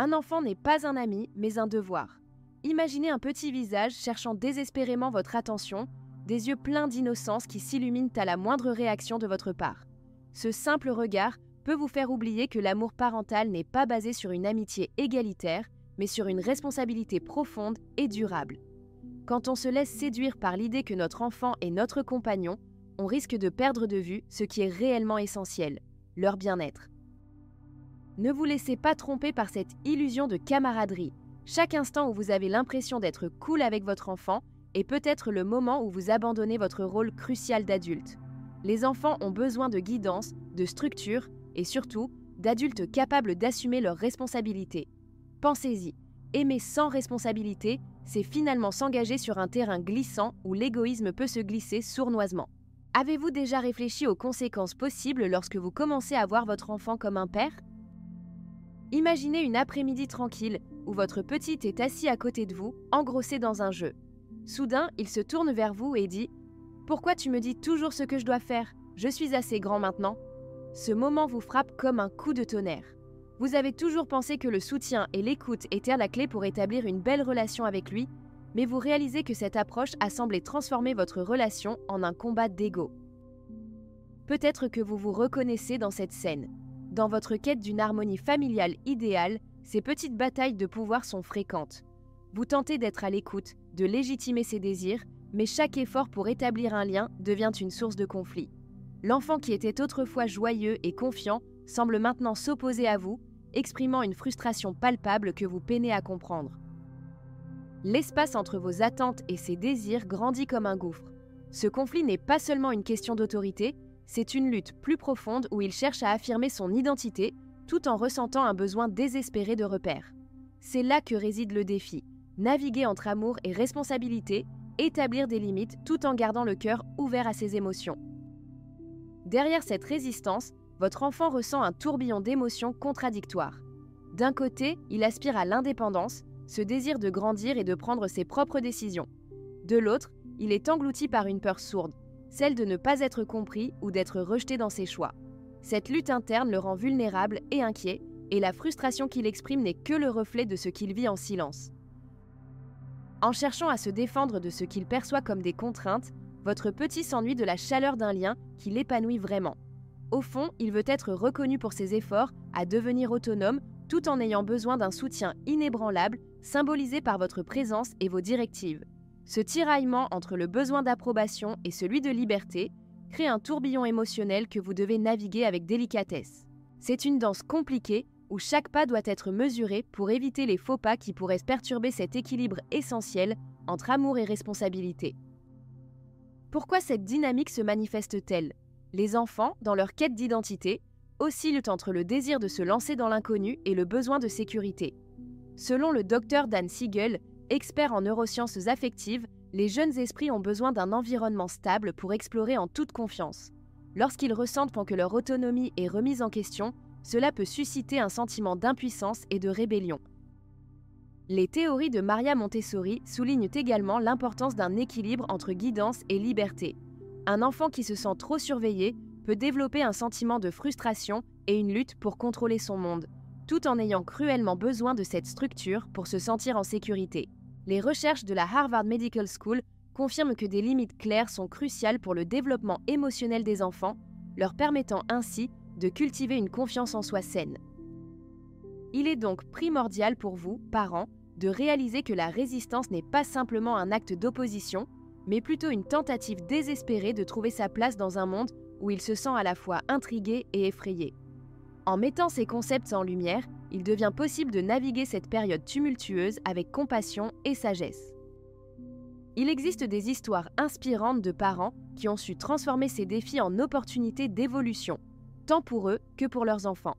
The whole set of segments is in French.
Un enfant n'est pas un ami, mais un devoir. Imaginez un petit visage cherchant désespérément votre attention, des yeux pleins d'innocence qui s'illuminent à la moindre réaction de votre part. Ce simple regard peut vous faire oublier que l'amour parental n'est pas basé sur une amitié égalitaire, mais sur une responsabilité profonde et durable. Quand on se laisse séduire par l'idée que notre enfant est notre compagnon, on risque de perdre de vue ce qui est réellement essentiel, leur bien-être. Ne vous laissez pas tromper par cette illusion de camaraderie. Chaque instant où vous avez l'impression d'être cool avec votre enfant est peut-être le moment où vous abandonnez votre rôle crucial d'adulte. Les enfants ont besoin de guidance, de structure et surtout d'adultes capables d'assumer leurs responsabilités. Pensez-y, aimer sans responsabilité, c'est finalement s'engager sur un terrain glissant où l'égoïsme peut se glisser sournoisement. Avez-vous déjà réfléchi aux conséquences possibles lorsque vous commencez à voir votre enfant comme un père ? Imaginez une après-midi tranquille où votre petit est assis à côté de vous, engrossé dans un jeu. Soudain, il se tourne vers vous et dit « Pourquoi tu me dis toujours ce que je dois faire ? Je suis assez grand maintenant. » Ce moment vous frappe comme un coup de tonnerre. Vous avez toujours pensé que le soutien et l'écoute étaient la clé pour établir une belle relation avec lui, mais vous réalisez que cette approche a semblé transformer votre relation en un combat d'ego. Peut-être que vous vous reconnaissez dans cette scène. Dans votre quête d'une harmonie familiale idéale, ces petites batailles de pouvoir sont fréquentes. Vous tentez d'être à l'écoute, de légitimer ses désirs, mais chaque effort pour établir un lien devient une source de conflit. L'enfant qui était autrefois joyeux et confiant semble maintenant s'opposer à vous, exprimant une frustration palpable que vous peinez à comprendre. L'espace entre vos attentes et ses désirs grandit comme un gouffre. Ce conflit n'est pas seulement une question d'autorité, c'est une lutte plus profonde où il cherche à affirmer son identité tout en ressentant un besoin désespéré de repères. C'est là que réside le défi, naviguer entre amour et responsabilité, établir des limites tout en gardant le cœur ouvert à ses émotions. Derrière cette résistance, votre enfant ressent un tourbillon d'émotions contradictoires. D'un côté, il aspire à l'indépendance, ce désir de grandir et de prendre ses propres décisions. De l'autre, il est englouti par une peur sourde, celle de ne pas être compris ou d'être rejeté dans ses choix. Cette lutte interne le rend vulnérable et inquiet, et la frustration qu'il exprime n'est que le reflet de ce qu'il vit en silence. En cherchant à se défendre de ce qu'il perçoit comme des contraintes, votre petit s'ennuie de la chaleur d'un lien qui l'épanouit vraiment. Au fond, il veut être reconnu pour ses efforts à devenir autonome tout en ayant besoin d'un soutien inébranlable, symbolisé par votre présence et vos directives. Ce tiraillement entre le besoin d'approbation et celui de liberté crée un tourbillon émotionnel que vous devez naviguer avec délicatesse. C'est une danse compliquée où chaque pas doit être mesuré pour éviter les faux pas qui pourraient perturber cet équilibre essentiel entre amour et responsabilité. Pourquoi cette dynamique se manifeste-t-elle ? Les enfants, dans leur quête d'identité, oscillent entre le désir de se lancer dans l'inconnu et le besoin de sécurité. Selon le Dr Dan Siegel, expert en neurosciences affectives, les jeunes esprits ont besoin d'un environnement stable pour explorer en toute confiance. Lorsqu'ils ressentent que leur autonomie est remise en question, cela peut susciter un sentiment d'impuissance et de rébellion. Les théories de Maria Montessori soulignent également l'importance d'un équilibre entre guidance et liberté. Un enfant qui se sent trop surveillé peut développer un sentiment de frustration et une lutte pour contrôler son monde, tout en ayant cruellement besoin de cette structure pour se sentir en sécurité. Les recherches de la Harvard Medical School confirment que des limites claires sont cruciales pour le développement émotionnel des enfants, leur permettant ainsi de cultiver une confiance en soi saine. Il est donc primordial pour vous, parents, de réaliser que la résistance n'est pas simplement un acte d'opposition, mais plutôt une tentative désespérée de trouver sa place dans un monde où il se sent à la fois intrigué et effrayé. En mettant ces concepts en lumière, il devient possible de naviguer cette période tumultueuse avec compassion et sagesse. Il existe des histoires inspirantes de parents qui ont su transformer ces défis en opportunités d'évolution, tant pour eux que pour leurs enfants.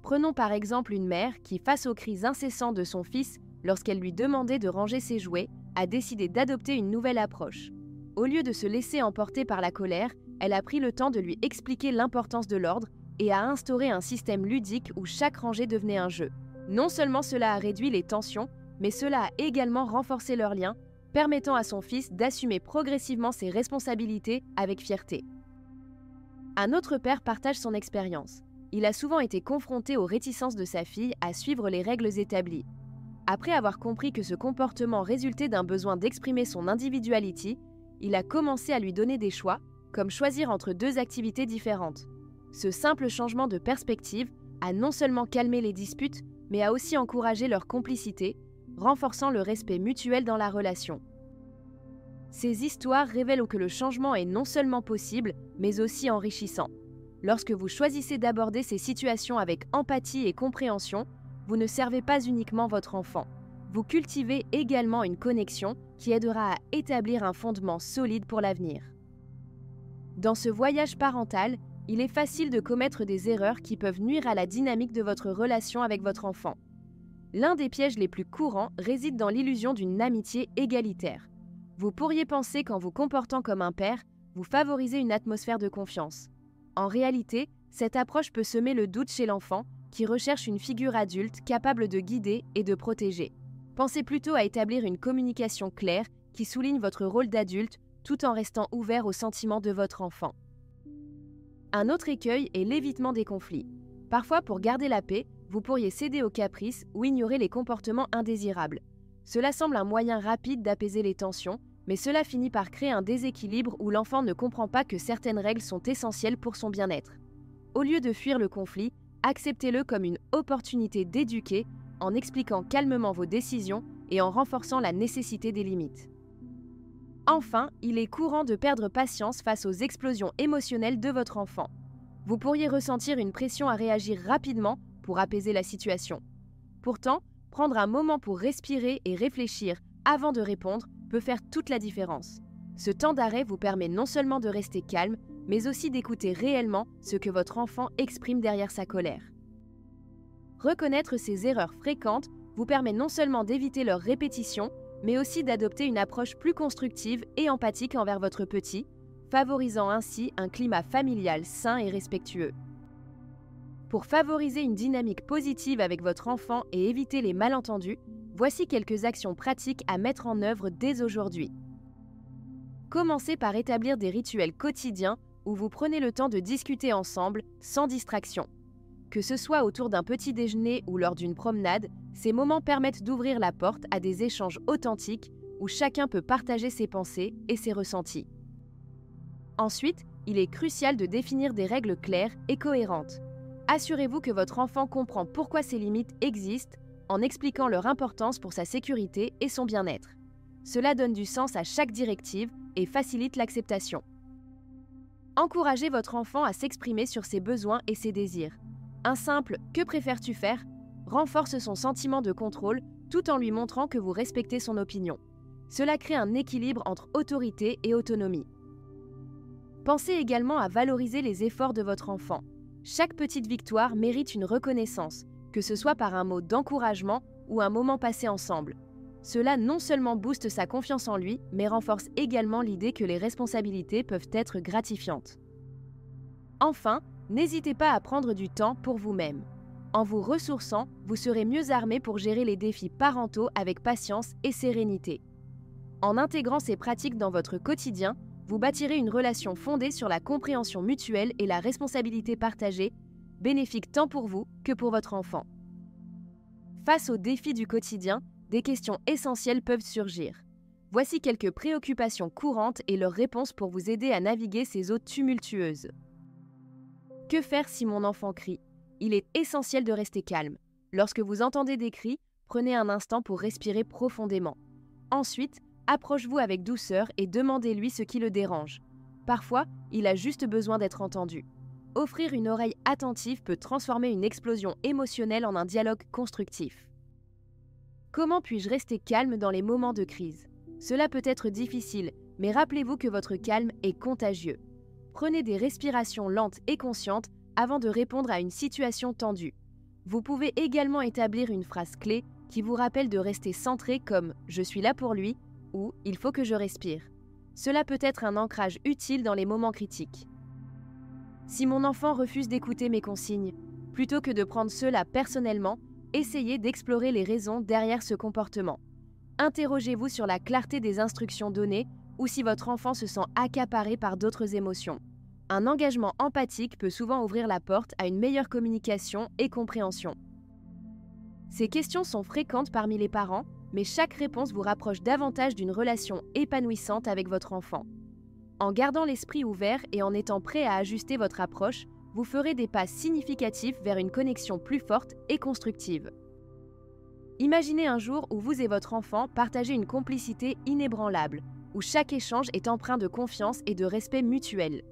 Prenons par exemple une mère qui, face aux cris incessants de son fils lorsqu'elle lui demandait de ranger ses jouets, a décidé d'adopter une nouvelle approche. Au lieu de se laisser emporter par la colère, elle a pris le temps de lui expliquer l'importance de l'ordre et a instauré un système ludique où chaque rangée devenait un jeu. Non seulement cela a réduit les tensions, mais cela a également renforcé leur lien, permettant à son fils d'assumer progressivement ses responsabilités avec fierté. Un autre père partage son expérience. Il a souvent été confronté aux réticences de sa fille à suivre les règles établies. Après avoir compris que ce comportement résultait d'un besoin d'exprimer son individualité, il a commencé à lui donner des choix, comme choisir entre 2 activités différentes. Ce simple changement de perspective a non seulement calmé les disputes, mais a aussi encouragé leur complicité, renforçant le respect mutuel dans la relation. Ces histoires révèlent que le changement est non seulement possible, mais aussi enrichissant. Lorsque vous choisissez d'aborder ces situations avec empathie et compréhension, vous ne servez pas uniquement votre enfant. Vous cultivez également une connexion qui aidera à établir un fondement solide pour l'avenir. Dans ce voyage parental, il est facile de commettre des erreurs qui peuvent nuire à la dynamique de votre relation avec votre enfant. L'un des pièges les plus courants réside dans l'illusion d'une amitié égalitaire. Vous pourriez penser qu'en vous comportant comme un père, vous favorisez une atmosphère de confiance. En réalité, cette approche peut semer le doute chez l'enfant qui recherche une figure adulte capable de guider et de protéger. Pensez plutôt à établir une communication claire qui souligne votre rôle d'adulte tout en restant ouvert aux sentiments de votre enfant. Un autre écueil est l'évitement des conflits. Parfois, pour garder la paix, vous pourriez céder aux caprices ou ignorer les comportements indésirables. Cela semble un moyen rapide d'apaiser les tensions, mais cela finit par créer un déséquilibre où l'enfant ne comprend pas que certaines règles sont essentielles pour son bien-être. Au lieu de fuir le conflit, acceptez-le comme une opportunité d'éduquer en expliquant calmement vos décisions et en renforçant la nécessité des limites. Enfin, il est courant de perdre patience face aux explosions émotionnelles de votre enfant. Vous pourriez ressentir une pression à réagir rapidement pour apaiser la situation. Pourtant, prendre un moment pour respirer et réfléchir avant de répondre peut faire toute la différence. Ce temps d'arrêt vous permet non seulement de rester calme, mais aussi d'écouter réellement ce que votre enfant exprime derrière sa colère. Reconnaître ces erreurs fréquentes vous permet non seulement d'éviter leur répétition, mais aussi d'adopter une approche plus constructive et empathique envers votre petit, favorisant ainsi un climat familial sain et respectueux. Pour favoriser une dynamique positive avec votre enfant et éviter les malentendus, voici quelques actions pratiques à mettre en œuvre dès aujourd'hui. Commencez par établir des rituels quotidiens où vous prenez le temps de discuter ensemble, sans distraction. Que ce soit autour d'un petit déjeuner ou lors d'une promenade, ces moments permettent d'ouvrir la porte à des échanges authentiques où chacun peut partager ses pensées et ses ressentis. Ensuite, il est crucial de définir des règles claires et cohérentes. Assurez-vous que votre enfant comprend pourquoi ces limites existent en expliquant leur importance pour sa sécurité et son bien-être. Cela donne du sens à chaque directive et facilite l'acceptation. Encouragez votre enfant à s'exprimer sur ses besoins et ses désirs. Un simple « Que préfères-tu faire ?» renforce son sentiment de contrôle tout en lui montrant que vous respectez son opinion. Cela crée un équilibre entre autorité et autonomie. Pensez également à valoriser les efforts de votre enfant. Chaque petite victoire mérite une reconnaissance, que ce soit par un mot d'encouragement ou un moment passé ensemble. Cela non seulement booste sa confiance en lui, mais renforce également l'idée que les responsabilités peuvent être gratifiantes. Enfin, n'hésitez pas à prendre du temps pour vous-même. En vous ressourçant, vous serez mieux armé pour gérer les défis parentaux avec patience et sérénité. En intégrant ces pratiques dans votre quotidien, vous bâtirez une relation fondée sur la compréhension mutuelle et la responsabilité partagée, bénéfique tant pour vous que pour votre enfant. Face aux défis du quotidien, des questions essentielles peuvent surgir. Voici quelques préoccupations courantes et leurs réponses pour vous aider à naviguer ces eaux tumultueuses. Que faire si mon enfant crie ? Il est essentiel de rester calme. Lorsque vous entendez des cris, prenez un instant pour respirer profondément. Ensuite, approchez-vous avec douceur et demandez-lui ce qui le dérange. Parfois, il a juste besoin d'être entendu. Offrir une oreille attentive peut transformer une explosion émotionnelle en un dialogue constructif. Comment puis-je rester calme dans les moments de crise ? Cela peut être difficile, mais rappelez-vous que votre calme est contagieux. Prenez des respirations lentes et conscientes avant de répondre à une situation tendue. Vous pouvez également établir une phrase clé qui vous rappelle de rester centré comme « Je suis là pour lui » ou « Il faut que je respire ». Cela peut être un ancrage utile dans les moments critiques. Si mon enfant refuse d'écouter mes consignes, plutôt que de prendre cela personnellement, essayez d'explorer les raisons derrière ce comportement. Interrogez-vous sur la clarté des instructions données ou si votre enfant se sent accaparé par d'autres émotions. Un engagement empathique peut souvent ouvrir la porte à une meilleure communication et compréhension. Ces questions sont fréquentes parmi les parents, mais chaque réponse vous rapproche davantage d'une relation épanouissante avec votre enfant. En gardant l'esprit ouvert et en étant prêt à ajuster votre approche, vous ferez des pas significatifs vers une connexion plus forte et constructive. Imaginez un jour où vous et votre enfant partagez une complicité inébranlable, où chaque échange est empreint de confiance et de respect mutuel.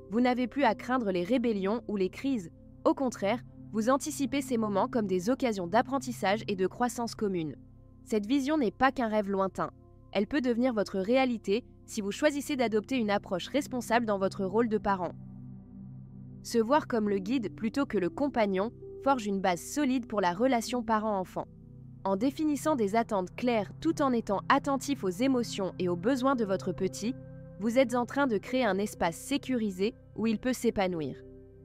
Vous n'avez plus à craindre les rébellions ou les crises. Au contraire, vous anticipez ces moments comme des occasions d'apprentissage et de croissance commune. Cette vision n'est pas qu'un rêve lointain. Elle peut devenir votre réalité si vous choisissez d'adopter une approche responsable dans votre rôle de parent. Se voir comme le guide plutôt que le compagnon forge une base solide pour la relation parent-enfant. En définissant des attentes claires tout en étant attentif aux émotions et aux besoins de votre petit, vous êtes en train de créer un espace sécurisé où il peut s'épanouir.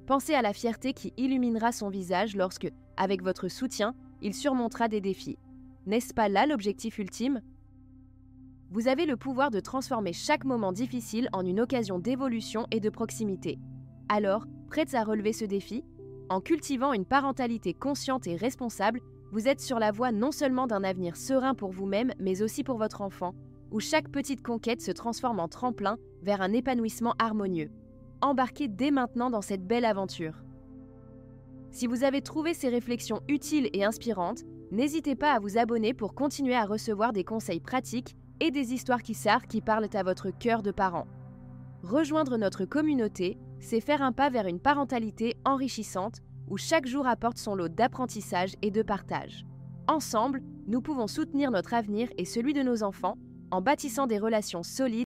Pensez à la fierté qui illuminera son visage lorsque, avec votre soutien, il surmontera des défis. N'est-ce pas là l'objectif ultime ? Vous avez le pouvoir de transformer chaque moment difficile en une occasion d'évolution et de proximité. Alors, prêtes à relever ce défi ? En cultivant une parentalité consciente et responsable, vous êtes sur la voie non seulement d'un avenir serein pour vous-même, mais aussi pour votre enfant, où chaque petite conquête se transforme en tremplin vers un épanouissement harmonieux. Embarquez dès maintenant dans cette belle aventure. Si vous avez trouvé ces réflexions utiles et inspirantes, n'hésitez pas à vous abonner pour continuer à recevoir des conseils pratiques et des histoires qui parlent à votre cœur de parent. Rejoindre notre communauté, c'est faire un pas vers une parentalité enrichissante où chaque jour apporte son lot d'apprentissage et de partage. Ensemble, nous pouvons soutenir notre avenir et celui de nos enfants en bâtissant des relations solides